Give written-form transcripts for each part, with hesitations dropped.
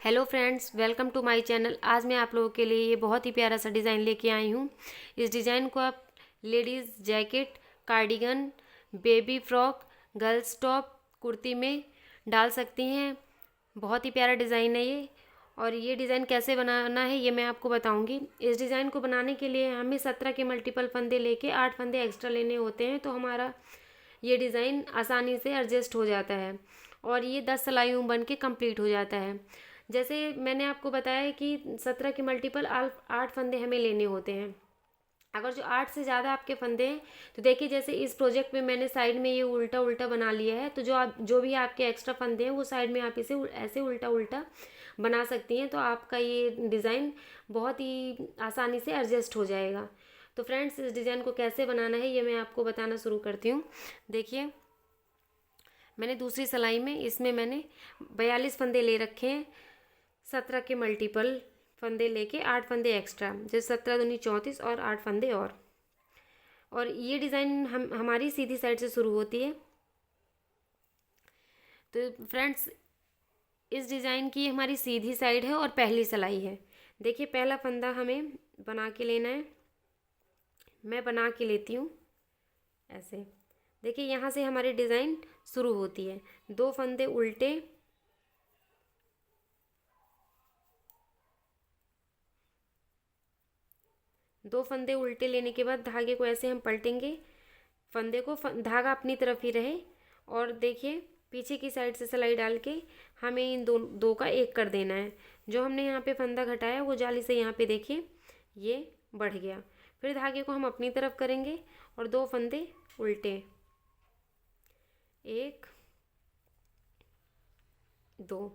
Hello friends, welcome to my channel. आज मैं आप लोगों के लिए ये बहुत ही प्यारा सा डिज़ाइन लेके आई हूँ। इस डिज़ाइन को आप ladies jacket, cardigan, baby frock, girls top, kurti में डाल सकती हैं। बहुत ही प्यारा डिज़ाइन है ये। और ये डिज़ाइन कैसे बनाना है ये मैं आपको बताऊंगी। इस डिज़ाइन को बनाने के लिए हमें 17 के मल्टीपल फंदे लेके 8 फंदे एक्स्ट्रा लेने होते हैं, तो हमारा ये डिज़ाइन आसानी से एडजस्ट हो जाता है और ये 10 सिलाइयों बन के कंप्लीट हो जाता है। जैसे मैंने आपको बताया कि 17 के मल्टीपल 8 फंदे हमें लेने होते हैं। अगर जो 8 से ज़्यादा आपके फंदे हैं तो देखिए, जैसे इस प्रोजेक्ट में मैंने साइड में ये उल्टा उल्टा बना लिया है, तो जो भी आपके एक्स्ट्रा फंदे हैं वो साइड में आप इसे ऐसे उल्टा उल्टा बना सकती हैं, तो आपका ये डिज़ाइन बहुत ही आसानी से एडजस्ट हो जाएगा। तो फ्रेंड्स, इस डिज़ाइन को कैसे बनाना है ये मैं आपको बताना शुरू करती हूँ। देखिए, मैंने दूसरी सिलाई में इसमें मैंने 42 फंदे ले रखे हैं। 17 के मल्टीपल फंदे लेके 8 फंदे एक्स्ट्रा, जैसे 17 दूनी 34 और 8 फंदे और ये डिज़ाइन हमारी सीधी साइड से शुरू होती है। तो फ्रेंड्स, इस डिज़ाइन की हमारी सीधी साइड है और पहली सिलाई है। देखिए, पहला फंदा हमें बना के लेना है। मैं बना के लेती हूँ ऐसे। देखिए, यहाँ से हमारी डिज़ाइन शुरू होती है। 2 फंदे उल्टे, दो फंदे उल्टे लेने के बाद धागे को ऐसे हम पलटेंगे। फंदे को धागा अपनी तरफ ही रहे और देखिए, पीछे की साइड से सिलाई डाल के हमें इन दो का एक कर देना है। जो हमने यहाँ पे फंदा घटाया वो जाली से यहाँ पे देखिए ये बढ़ गया। फिर धागे को हम अपनी तरफ करेंगे और 2 फंदे उल्टे, 1 2,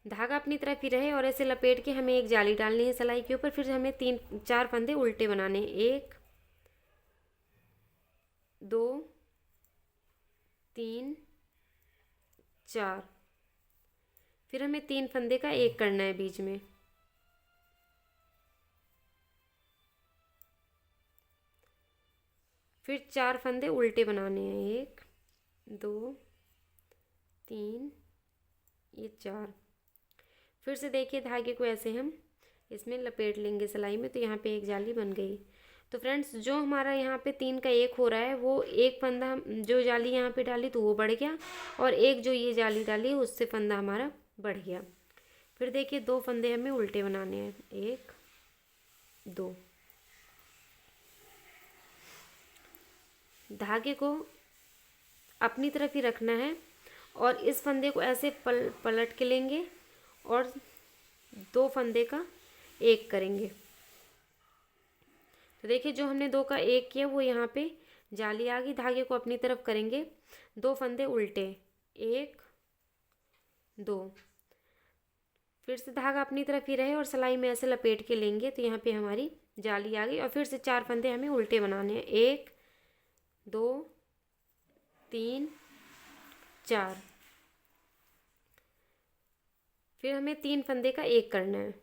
धागा अपनी तरफ ही रहे और ऐसे लपेट के हमें एक जाली डालनी है सिलाई के ऊपर। फिर हमें 3-4 फंदे उल्टे बनाने हैं, 1 2 3 4। फिर हमें 3 फंदे का एक करना है बीच में। फिर 4 फंदे उल्टे बनाने हैं, 1 2 3, ये 4। फिर से देखिए, धागे को ऐसे हम इसमें लपेट लेंगे सिलाई में, तो यहाँ पे एक जाली बन गई। तो फ्रेंड्स, जो हमारा यहाँ पे 3 का एक हो रहा है वो एक फंदा जो जाली यहाँ पे डाली तो वो बढ़ गया, और एक जो ये जाली डाली उससे फंदा हमारा बढ़ गया। फिर देखिए, 2 फंदे हमें उल्टे बनाने हैं, 1 2। धागे को अपनी तरफ ही रखना है और इस फंदे को ऐसे पलट के लेंगे और 2 फंदे का एक करेंगे। तो देखिए, जो हमने 2 का एक किया वो यहाँ पे जाली आ गई। धागे को अपनी तरफ करेंगे, 2 फंदे उल्टे, 1 2। फिर से धागा अपनी तरफ ही रहे और सिलाई में ऐसे लपेट के लेंगे, तो यहाँ पे हमारी जाली आ गई। और फिर से 4 फंदे हमें उल्टे बनाने हैं, 1 2 3 4। फिर हमें 3 फंदे का एक करना है,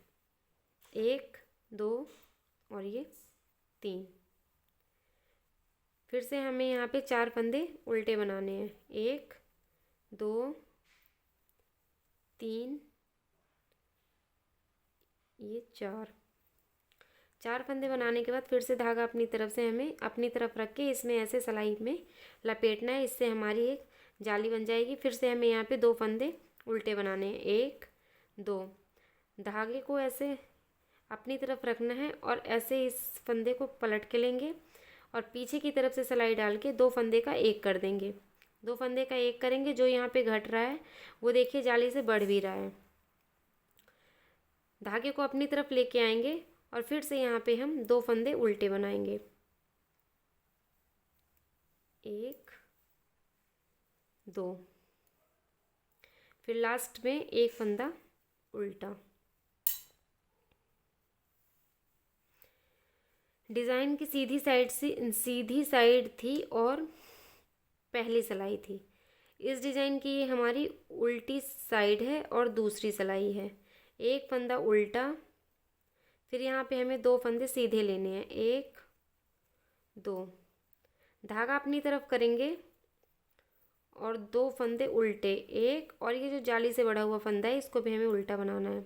1 2 और ये 3। फिर से हमें यहाँ पे 4 फंदे उल्टे बनाने हैं, 1 2 3, ये 4 फंदे बनाने के बाद फिर से धागा अपनी तरफ से हमें अपनी तरफ रख के इसमें ऐसे सिलाई में लपेटना है। इससे हमारी एक जाली बन जाएगी। फिर से हमें यहाँ पे 2 फंदे उल्टे बनाने हैं, 1 2। धागे को ऐसे अपनी तरफ रखना है और ऐसे इस फंदे को पलट के लेंगे और पीछे की तरफ से सिलाई डाल के 2 फंदे का एक कर देंगे। 2 फंदे का एक करेंगे, जो यहाँ पे घट रहा है वो देखिए जाली से बढ़ भी रहा है। धागे को अपनी तरफ लेके आएंगे और फिर से यहाँ पे हम 2 फंदे उल्टे बनाएंगे, 1 2। फिर लास्ट में एक फंदा उल्टा। डिज़ाइन की सीधी साइड थी और पहली सिलाई थी। इस डिज़ाइन की ये हमारी उल्टी साइड है और दूसरी सिलाई है। एक फंदा उल्टा, फिर यहाँ पे हमें 2 फंदे सीधे लेने हैं, 1 2। धागा अपनी तरफ करेंगे और 2 फंदे उल्टे, एक, और ये जो जाली से बढ़ा हुआ फंदा है इसको भी हमें उल्टा बनाना है।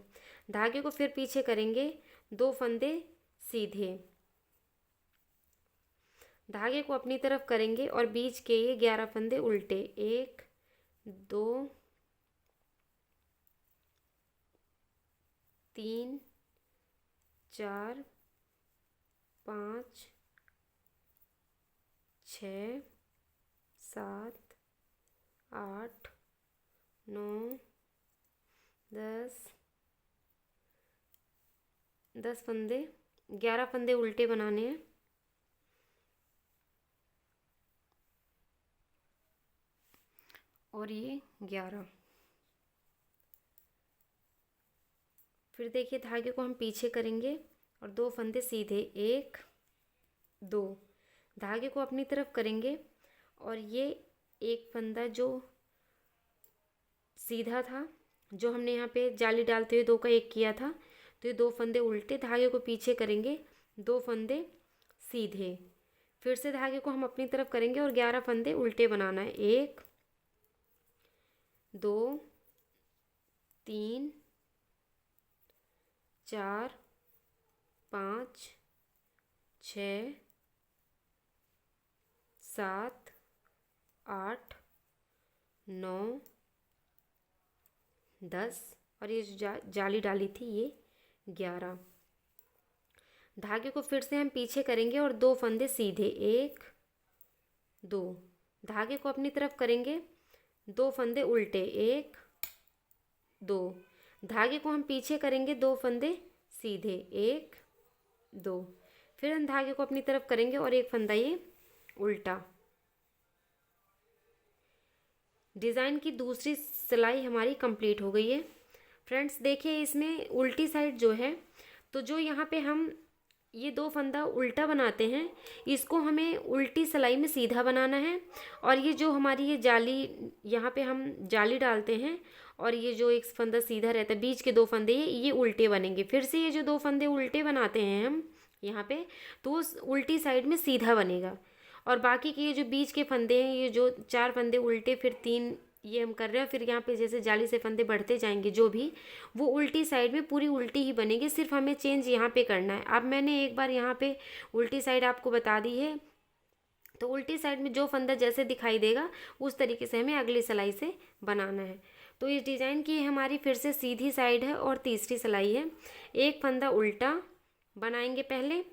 धागे को फिर पीछे करेंगे, 2 फंदे सीधे, धागे को अपनी तरफ करेंगे और बीच के ये 11 फंदे उल्टे, 1 2 3 4 5 6 7 8 9 10 फंदे, 11 फंदे उल्टे बनाने हैं। और ये 11। फिर देखिए धागे को हम पीछे करेंगे और 2 फंदे सीधे, 1 2, धागे को अपनी तरफ करेंगे और ये एक फंदा जो सीधा था, जो हमने यहाँ पे जाली डालते हुए 2 का 1 किया था, तो ये 2 फंदे उल्टे, धागे को पीछे करेंगे, 2 फंदे सीधे, फिर से धागे को हम अपनी तरफ करेंगे और 11 फंदे उल्टे बनाना है, 1 2 3 4 5 6 7 8 9 10, और ये जो जाली डाली थी ये 11। धागे को फिर से हम पीछे करेंगे और 2 फंदे सीधे, 1 2, धागे को अपनी तरफ करेंगे, 2 फंदे उल्टे, 1 2, धागे को हम पीछे करेंगे, 2 फंदे सीधे, 1 2, फिर हम धागे को अपनी तरफ करेंगे और 1 फंदा ये उल्टा। डिज़ाइन की दूसरी सिलाई हमारी कंप्लीट हो गई है। फ्रेंड्स देखिए इसमें उल्टी साइड जो है, तो जो यहाँ पे हम ये 2 फंदा उल्टा बनाते हैं, इसको हमें उल्टी सिलाई में सीधा बनाना है। और ये जो हमारी ये जाली, यहाँ पे हम जाली डालते हैं और ये जो एक फंदा सीधा रहता है, बीच के 2 फंदे ये उल्टे बनेंगे। फिर से ये जो 2 फंदे उल्टे बनाते हैं हम यहाँ पे, तो उस उल्टी साइड में सीधा बनेगा। और बाकी के ये जो बीच के फंदे हैं, ये जो 4 फंदे उल्टे, फिर 3 ये हम कर रहे हैं, फिर यहाँ पे जैसे जाली से फंदे बढ़ते जाएंगे जो भी, वो उल्टी साइड में पूरी उल्टी ही बनेगी, सिर्फ हमें चेंज यहाँ पे करना है। अब मैंने एक बार यहाँ पे उल्टी साइड आपको बता दी है, तो उल्टी साइड में जो फंदा जैसे दिखाई देगा उस तरीके से हमें अगली सिलाई से बनाना है। तो इस डिज़ाइन की हमारी फिर से सीधी साइड है और तीसरी सिलाई है। एक फंदा उल्टा बनाएंगे पहले,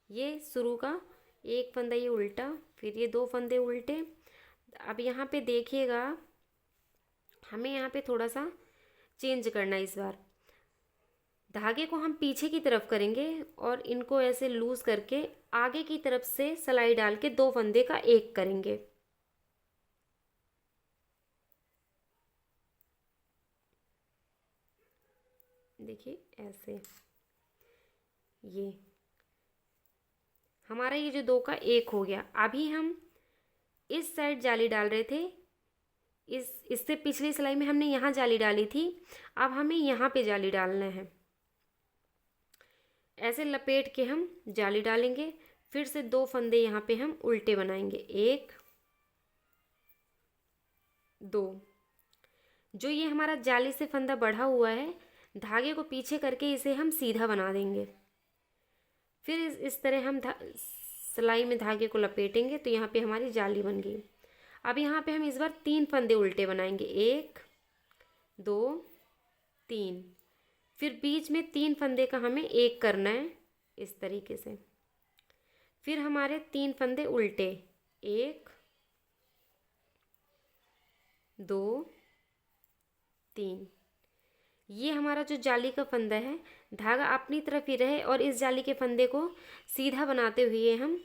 ये शुरू का एक फंदा ये उल्टा, फिर ये 2 फंदे उल्टे। अब यहाँ पे देखिएगा हमें यहाँ पे थोड़ा सा चेंज करना है। इस बार धागे को हम पीछे की तरफ करेंगे और इनको ऐसे लूज करके आगे की तरफ से सिलाई डाल के 2 फंदे का 1 करेंगे। देखिए ऐसे, ये हमारा ये जो 2 का 1 हो गया। अभी हम इस साइड जाली डाल रहे थे, इससे पिछली सिलाई में हमने यहाँ जाली डाली थी, अब हमें यहाँ पे जाली डालना है। ऐसे लपेट के हम जाली डालेंगे, फिर से 2 फंदे यहाँ पे हम उल्टे बनाएंगे, 1 2। जो ये हमारा जाली से फंदा बढ़ा हुआ है, धागे को पीछे करके इसे हम सीधा बना देंगे। फिर इस तरह हम सिलाई में धागे को लपेटेंगे, तो यहाँ पे हमारी जाली बन गई। अब यहाँ पे हम इस बार 3 फंदे उल्टे बनाएंगे, 1 2 3, फिर बीच में 3 फंदे का हमें 1 करना है इस तरीके से। फिर हमारे 3 फंदे उल्टे, 1 2 3। ये हमारा जो जाली का फंदा है, धागा अपनी तरफ ही रहे और इस जाली के फंदे को सीधा बनाते हुए हम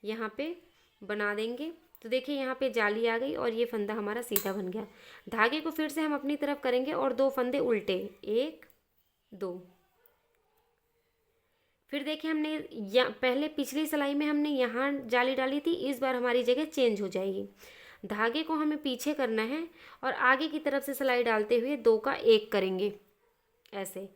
यहाँ पे बना देंगे। तो देखिए यहाँ पे जाली आ गई और ये फंदा हमारा सीधा बन गया। धागे को फिर से हम अपनी तरफ करेंगे और 2 फंदे उल्टे, 1 2। फिर देखिए हमने पहले पिछली सिलाई में हमने यहाँ जाली डाली थी, इस बार हमारी जगह चेंज हो जाएगी। धागे को हमें पीछे करना है और आगे की तरफ से सिलाई डालते हुए 2 का 1 करेंगे ऐसे।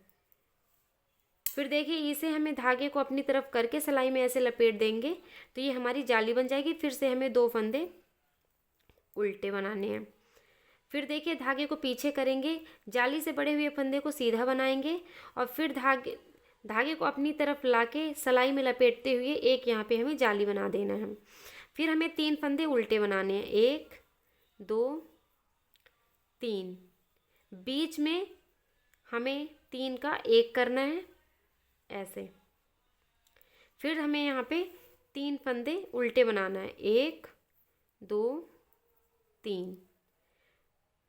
फिर देखिए इसे हमें धागे को अपनी तरफ करके सिलाई में ऐसे लपेट देंगे, तो ये हमारी जाली बन जाएगी। फिर से हमें 2 फंदे उल्टे बनाने हैं। फिर देखिए धागे को पीछे करेंगे, जाली से बड़े हुए फंदे को सीधा बनाएंगे और फिर धागे को अपनी तरफ लाके सिलाई में लपेटते हुए एक यहाँ पे हमें जाली बना देना है। फिर हमें 3 फंदे उल्टे बनाने हैं, 1 2 3। बीच में हमें 3 का 1 करना है ऐसे। फिर हमें यहाँ पे 3 फंदे उल्टे बनाना है, 1 2 3।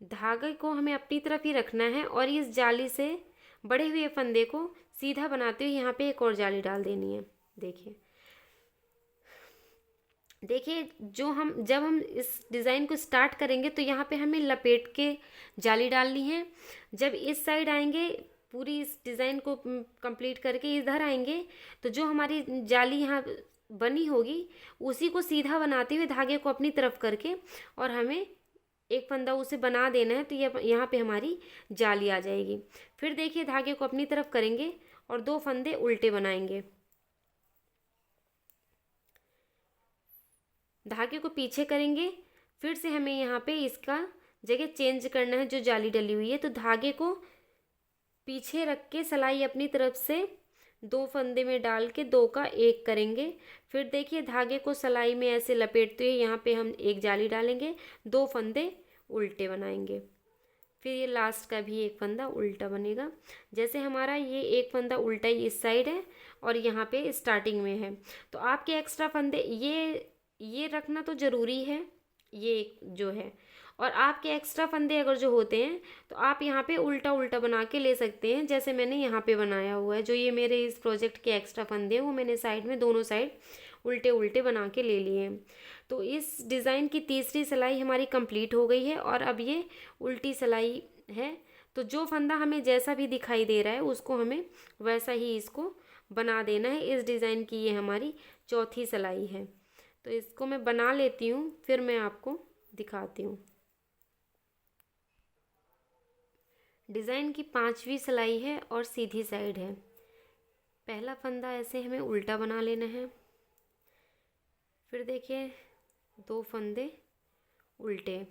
धागे को हमें अपनी तरफ ही रखना है और इस जाली से बड़े हुए फंदे को सीधा बनाते हुए यहाँ पे एक और जाली डाल देनी है। देखिए जब हम इस डिज़ाइन को स्टार्ट करेंगे तो यहाँ पे हमें लपेट के जाली डालनी है। जब इस साइड आएंगे, पूरी इस डिज़ाइन को कंप्लीट करके इधर आएंगे तो जो हमारी जाली यहाँ बनी होगी उसी को सीधा बनाते हुए धागे को अपनी तरफ करके और हमें एक फंदा उसे बना देना है, तो ये यहाँ पे हमारी जाली आ जाएगी। फिर देखिए धागे को अपनी तरफ करेंगे और 2 फंदे उल्टे बनाएंगे। धागे को पीछे करेंगे, फिर से हमें यहाँ पे इसका जगह चेंज करना है जो जाली डली हुई है, तो धागे को पीछे रख के सिलाई अपनी तरफ से 2 फंदे में डाल के 2 का 1 करेंगे। फिर देखिए धागे को सिलाई में ऐसे लपेटते हुए यहाँ पे हम एक जाली डालेंगे, 2 फंदे उल्टे बनाएंगे। फिर ये लास्ट का भी एक फंदा उल्टा बनेगा। जैसे हमारा ये एक फंदा उल्टा ही इस साइड है और यहाँ पे स्टार्टिंग में है, तो आपके एक्स्ट्रा फंदे ये रखना तो ज़रूरी है, ये जो है। और आपके एक्स्ट्रा फंदे अगर जो होते हैं तो आप यहाँ पे उल्टा उल्टा बना के ले सकते हैं, जैसे मैंने यहाँ पे बनाया हुआ है। जो ये मेरे इस प्रोजेक्ट के एक्स्ट्रा फंदे हैं वो मैंने साइड में दोनों साइड उल्टे उल्टे बना के ले लिए हैं। तो इस डिज़ाइन की तीसरी सिलाई हमारी कंप्लीट हो गई है और अब ये उल्टी सिलाई है। तो जो फंदा हमें जैसा भी दिखाई दे रहा है उसको हमें वैसा ही इसको बना देना है। इस डिज़ाइन की ये हमारी चौथी सिलाई है। तो इसको मैं बना लेती हूँ, फिर मैं आपको दिखाती हूँ। डिज़ाइन की 5वीं सिलाई है और सीधी साइड है। पहला फंदा ऐसे हमें उल्टा बना लेना है। फिर देखिए 2 फंदे उल्टे।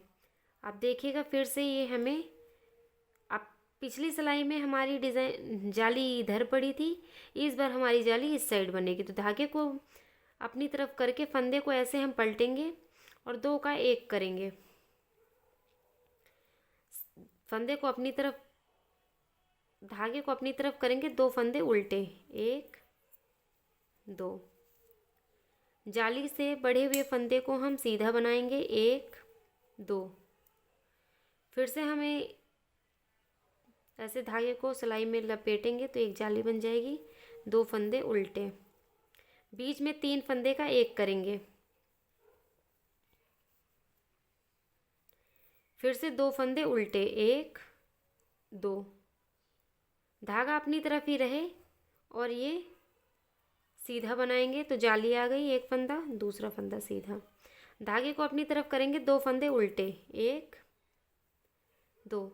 आप देखिएगा फिर से ये हमें, अब पिछली सिलाई में हमारी डिज़ाइन जाली इधर पड़ी थी, इस बार हमारी जाली इस साइड बनेगी। तो धागे को अपनी तरफ करके फंदे को ऐसे हम पलटेंगे और 2 का 1 करेंगे। फंदे को अपनी तरफ, धागे को अपनी तरफ करेंगे, 2 फंदे उल्टे, 1 2। जाली से बढ़े हुए फंदे को हम सीधा बनाएंगे, 1 2। फिर से हमें ऐसे धागे को सिलाई में लपेटेंगे तो एक जाली बन जाएगी, 2 फंदे उल्टे। बीच में 3 फंदे का 1 करेंगे। फिर से 2 फंदे उल्टे, 1 2। धागा अपनी तरफ ही रहे और ये सीधा बनाएंगे तो जाली आ गई, एक फंदा, दूसरा फंदा सीधा। धागे को अपनी तरफ करेंगे, 2 फंदे उल्टे, 1 2।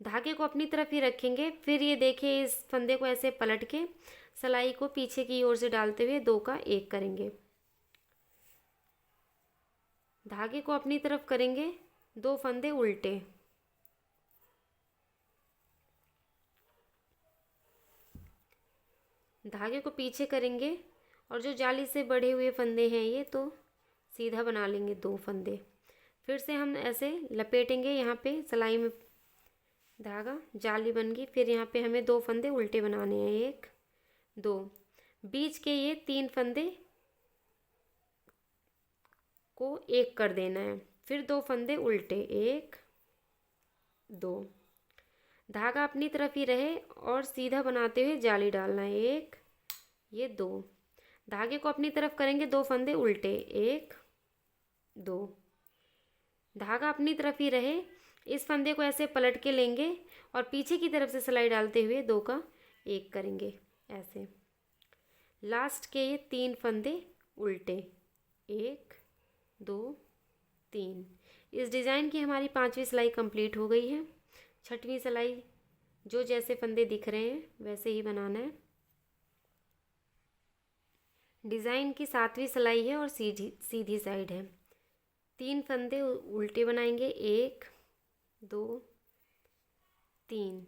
धागे को अपनी तरफ ही रखेंगे। फिर ये देखिए इस फंदे को ऐसे पलट के सिलाई को पीछे की ओर से डालते हुए 2 का 1 करेंगे। धागे को अपनी तरफ करेंगे, 2 फंदे उल्टे, धागे को पीछे करेंगे और जो जाली से बढ़े हुए फंदे हैं ये तो सीधा बना लेंगे, 2 फंदे। फिर से हम ऐसे लपेटेंगे, यहाँ पे सिलाई में धागा, जाली बन गई। फिर यहाँ पे हमें 2 फंदे उल्टे बनाने हैं, 1 2। बीच के ये 3 फंदे को 1 कर देना है। फिर 2 फंदे उल्टे, 1 2। धागा अपनी तरफ ही रहे और सीधा बनाते हुए जाली डालना है, 1 ये 2। धागे को अपनी तरफ करेंगे, 2 फंदे उल्टे, 1 2। धागा अपनी तरफ ही रहे, इस फंदे को ऐसे पलट के लेंगे और पीछे की तरफ से सिलाई डालते हुए 2 का 1 करेंगे ऐसे। लास्ट के ये 3 फंदे उल्टे, 1 2 3। इस डिज़ाइन की हमारी 5वीं सिलाई कंप्लीट हो गई है। 6वीं सिलाई जो जैसे फंदे दिख रहे हैं वैसे ही बनाना है। डिज़ाइन की 7वीं सिलाई है और सीधी साइड है। 3 फंदे उल्टे बनाएंगे, 1 2 3।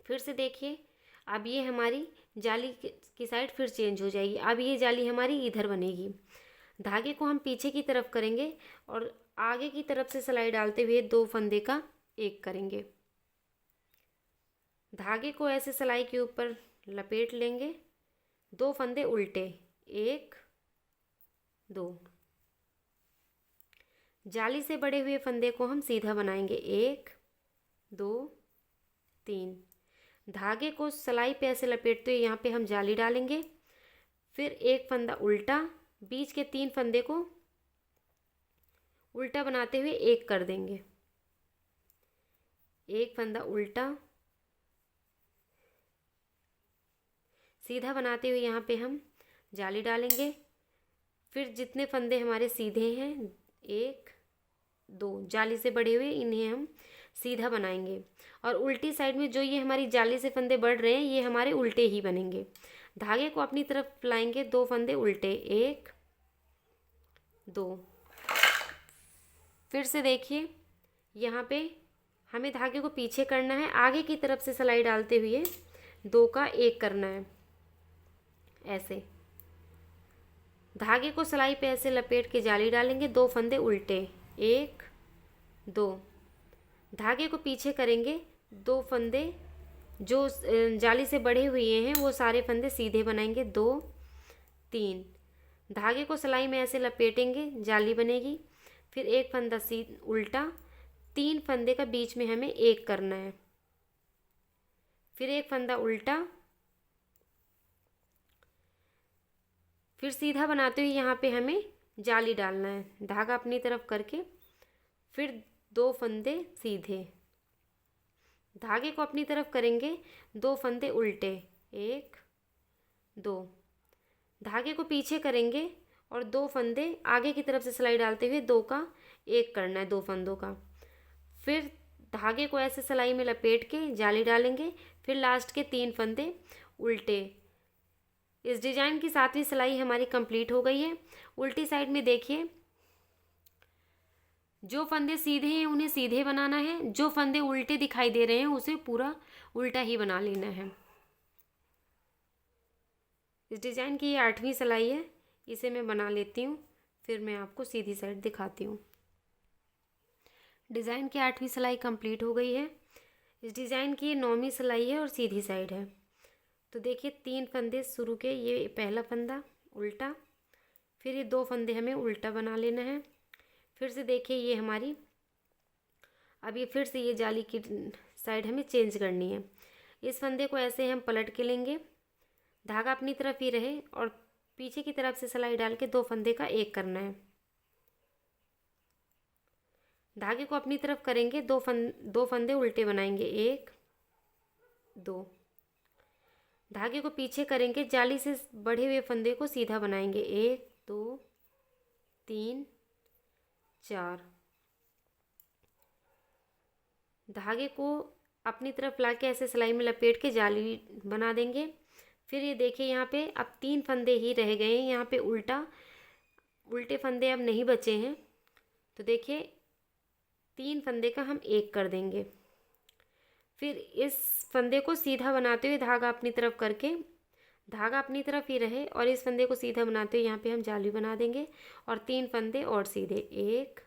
फिर से देखिए, अब ये हमारी जाली की साइड फिर चेंज हो जाएगी। अब ये जाली हमारी इधर बनेगी। धागे को हम पीछे की तरफ करेंगे और आगे की तरफ से सिलाई डालते हुए 2 फंदे का एक करेंगे। धागे को ऐसे सिलाई के ऊपर लपेट लेंगे, 2 फंदे उल्टे, 1 2। जाली से बड़े हुए फंदे को हम सीधा बनाएंगे, 1 2 3। धागे को सिलाई पे ऐसे लपेटते हुए यहाँ पे हम जाली डालेंगे, फिर एक फंदा उल्टा, बीच के 3 फंदे को उल्टा बनाते हुए एक कर देंगे। एक फंदा उल्टा, सीधा बनाते हुए यहाँ पे हम जाली डालेंगे, फिर जितने फंदे हमारे सीधे हैं 1 2 जाली से बढ़े हुए, इन्हें हम सीधा बनाएंगे। और उल्टी साइड में जो ये हमारी जाली से फंदे बढ़ रहे हैं, ये हमारे उल्टे ही बनेंगे। धागे को अपनी तरफ लाएंगे, 2 फंदे उल्टे, 1 2। फिर से देखिए, यहाँ पे हमें धागे को पीछे करना है, आगे की तरफ से सिलाई डालते हुए 2 का 1 करना है। ऐसे धागे को सिलाई पे ऐसे लपेट के जाली डालेंगे, 2 फंदे उल्टे, 1 2। धागे को पीछे करेंगे, 2 फंदे जो जाली से बढ़े हुए हैं वो सारे फंदे सीधे बनाएंगे, 2 3। धागे को सिलाई में ऐसे लपेटेंगे, जाली बनेगी, फिर एक फंदा उल्टा, 3 फंदे का बीच में हमें एक करना है, फिर एक फंदा उल्टा, फिर सीधा बनाते हुए यहाँ पे हमें जाली डालना है। धागा अपनी तरफ करके फिर 2 फंदे सीधे, धागे को अपनी तरफ करेंगे, 2 फंदे उल्टे, 1 2। धागे को पीछे करेंगे और 2 फंदे आगे की तरफ से सिलाई डालते हुए 2 का 1 करना है, 2 फंदों का। फिर धागे को ऐसे सिलाई में लपेट के जाली डालेंगे, फिर लास्ट के 3 फंदे उल्टे। इस डिजाइन की 7वीं सिलाई हमारी कंप्लीट हो गई है। उल्टी साइड में देखिए, जो फंदे सीधे हैं उन्हें सीधे बनाना है, जो फंदे उल्टे दिखाई दे रहे हैं उसे पूरा उल्टा ही बना लेना है। इस डिजाइन की ये 8वीं सिलाई है, इसे मैं बना लेती हूँ, फिर मैं आपको सीधी साइड दिखाती हूँ। डिज़ाइन की 8वीं सिलाई कंप्लीट हो गई है। इस डिज़ाइन की ये 9वीं सिलाई है और सीधी साइड है। तो देखिए, 3 फंदे शुरू के, ये पहला फंदा उल्टा, फिर ये 2 फंदे हमें उल्टा बना लेना है। फिर से देखिए, ये हमारी अब ये फिर से ये जाली की साइड हमें चेंज करनी है। इस फंदे को ऐसे हम पलट के लेंगे, धागा अपनी तरफ ही रहे और पीछे की तरफ से सिलाई डाल के 2 फंदे का 1 करना है। धागे को अपनी तरफ करेंगे, 2 फंदे उल्टे बनाएंगे, 1 2। धागे को पीछे करेंगे, जाली से बढ़े हुए फंदे को सीधा बनाएंगे, 1 2 3 4। धागे को अपनी तरफ लाके ऐसे सिलाई में लपेट के जाली बना देंगे। फिर ये देखिए, यहाँ पे अब 3 फंदे ही रह गए हैं, यहाँ पे उल्टे फंदे अब नहीं बचे हैं। तो देखिए, 3 फंदे का हम 1 कर देंगे। फिर इस फंदे को सीधा बनाते हुए धागा अपनी तरफ करके, धागा अपनी तरफ ही रहे और इस फंदे को सीधा बनाते हुए यहाँ पे हम जाली बना देंगे और 3 फंदे और सीधे, 1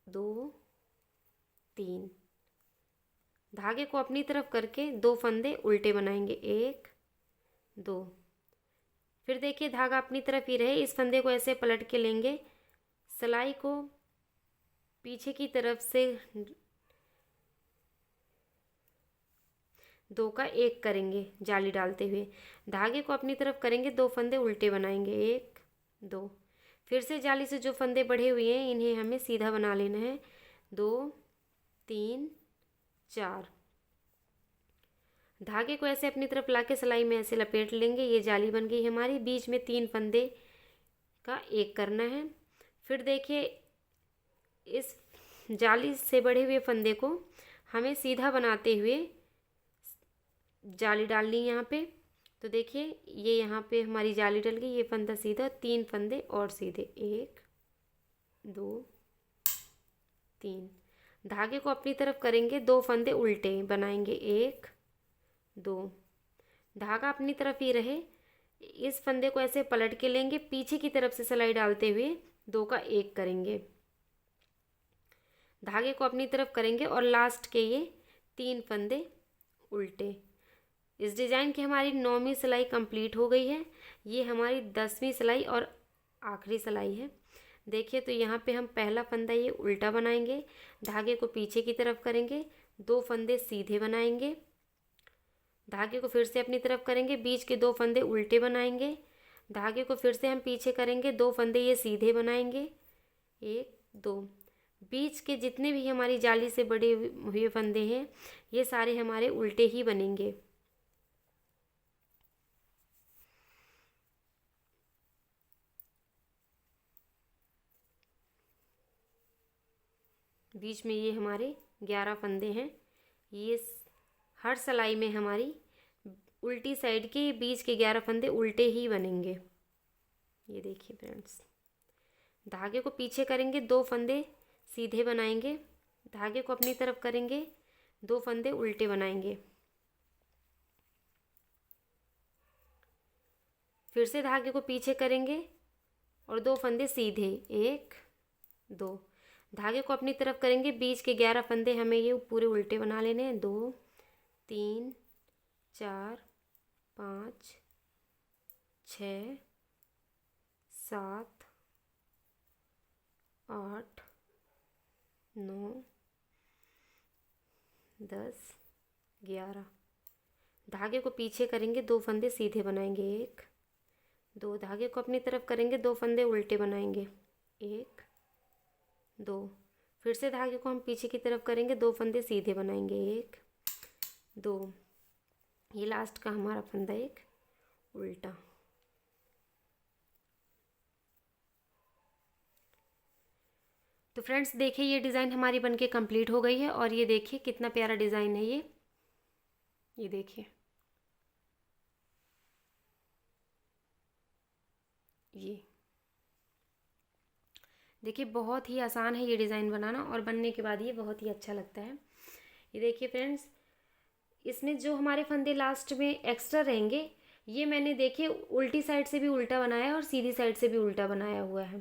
2 3। धागे को अपनी तरफ करके 2 फंदे उल्टे बनाएंगे, 1 2। फिर देखिए, धागा अपनी तरफ ही रहे, इस फंदे को ऐसे पलट के लेंगे, सिलाई को पीछे की तरफ से 2 का 1 करेंगे जाली डालते हुए, धागे को अपनी तरफ करेंगे, 2 फंदे उल्टे बनाएंगे, 1 2। फिर से जाली से जो फंदे बढ़े हुए हैं इन्हें हमें सीधा बना लेना है, 2 3 4। धागे को ऐसे अपनी तरफ लाके सिलाई में ऐसे लपेट लेंगे, ये जाली बन गई हमारी। बीच में 3 फंदे का 1 करना है। फिर देखिए, इस जाली से बढ़े हुए फंदे को हमें सीधा बनाते हुए जाली डालनी है यहाँ पे। तो देखिए ये यहाँ पे हमारी जाली डल गई, ये फंदा सीधा, 3 फंदे और सीधे, 1 2 3। धागे को अपनी तरफ करेंगे, 2 फंदे उल्टे बनाएंगे, 1 2। धागा अपनी तरफ ही रहे, इस फंदे को ऐसे पलट के लेंगे, पीछे की तरफ से सिलाई डालते हुए 2 का 1 करेंगे, धागे को अपनी तरफ करेंगे और लास्ट के ये 3 फंदे उल्टे। इस डिज़ाइन की हमारी 9वीं सिलाई कंप्लीट हो गई है। ये हमारी 10वीं सिलाई और आखिरी सिलाई है। देखिए तो यहाँ पे हम पहला फंदा ये उल्टा बनाएंगे, धागे को पीछे की तरफ करेंगे, 2 फंदे सीधे बनाएंगे, धागे को फिर से अपनी तरफ करेंगे, बीच के 2 फंदे उल्टे बनाएंगे, धागे को फिर से हम पीछे करेंगे, 2 फंदे ये सीधे बनाएंगे, 1 2। बीच के जितने भी हमारी जाली से बड़े हुए फंदे हैं ये सारे हमारे उल्टे ही बनेंगे। बीच में ये हमारे 11 फंदे हैं। ये हर सिलाई में हमारी उल्टी साइड के बीच के 11 फंदे उल्टे ही बनेंगे। ये देखिए फ्रेंड्स, धागे को पीछे करेंगे, 2 फंदे सीधे बनाएंगे, धागे को अपनी तरफ करेंगे, 2 फंदे उल्टे बनाएंगे, फिर से धागे को पीछे करेंगे और 2 फंदे सीधे, 1 2। धागे को अपनी तरफ करेंगे, बीच के 11 फंदे हमें ये पूरे उल्टे बना लेने हैं, 2 3 4 5 6 7 8 9 10 11। धागे को पीछे करेंगे, 2 फंदे सीधे बनाएंगे, 1 2। धागे को अपनी तरफ करेंगे, 2 फंदे उल्टे बनाएंगे, 1 2। फिर से धागे को हम पीछे की तरफ करेंगे, 2 फंदे सीधे बनाएंगे, 1 2। ये लास्ट का हमारा फंदा एक उल्टा। तो फ्रेंड्स देखिए ये डिज़ाइन हमारी बनके कंप्लीट हो गई है और ये देखिए कितना प्यारा डिज़ाइन है ये देखिए ये देखिए बहुत ही आसान है ये डिज़ाइन बनाना और बनने के बाद ये बहुत ही अच्छा लगता है। ये देखिए फ्रेंड्स, इसमें जो हमारे फंदे लास्ट में एक्स्ट्रा रहेंगे ये मैंने देखिए उल्टी साइड से भी उल्टा बनाया है और सीधी साइड से भी उल्टा बनाया हुआ है।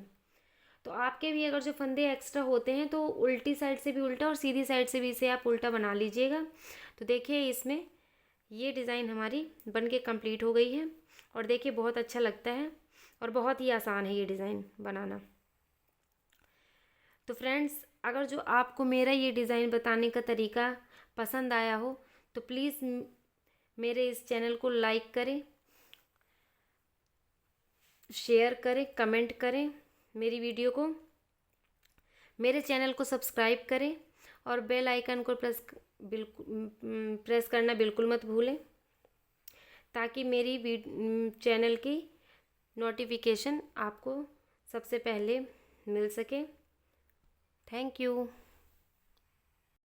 तो आपके भी अगर जो फंदे एक्स्ट्रा होते हैं तो उल्टी साइड से भी उल्टा और सीधी साइड से भी इसे आप उल्टा बना लीजिएगा। तो देखिए इसमें ये डिज़ाइन हमारी बनके कंप्लीट हो गई है और देखिए बहुत अच्छा लगता है और बहुत ही आसान है ये डिज़ाइन बनाना। तो फ्रेंड्स अगर जो आपको मेरा ये डिज़ाइन बताने का तरीका पसंद आया हो तो प्लीज़ मेरे इस चैनल को लाइक करें, शेयर करें, कमेंट करें मेरी वीडियो को, मेरे चैनल को सब्सक्राइब करें और बेल आइकन को प्रेस करना बिल्कुल मत भूलें ताकि मेरी चैनल की नोटिफिकेशन आपको सबसे पहले मिल सके। Thank you.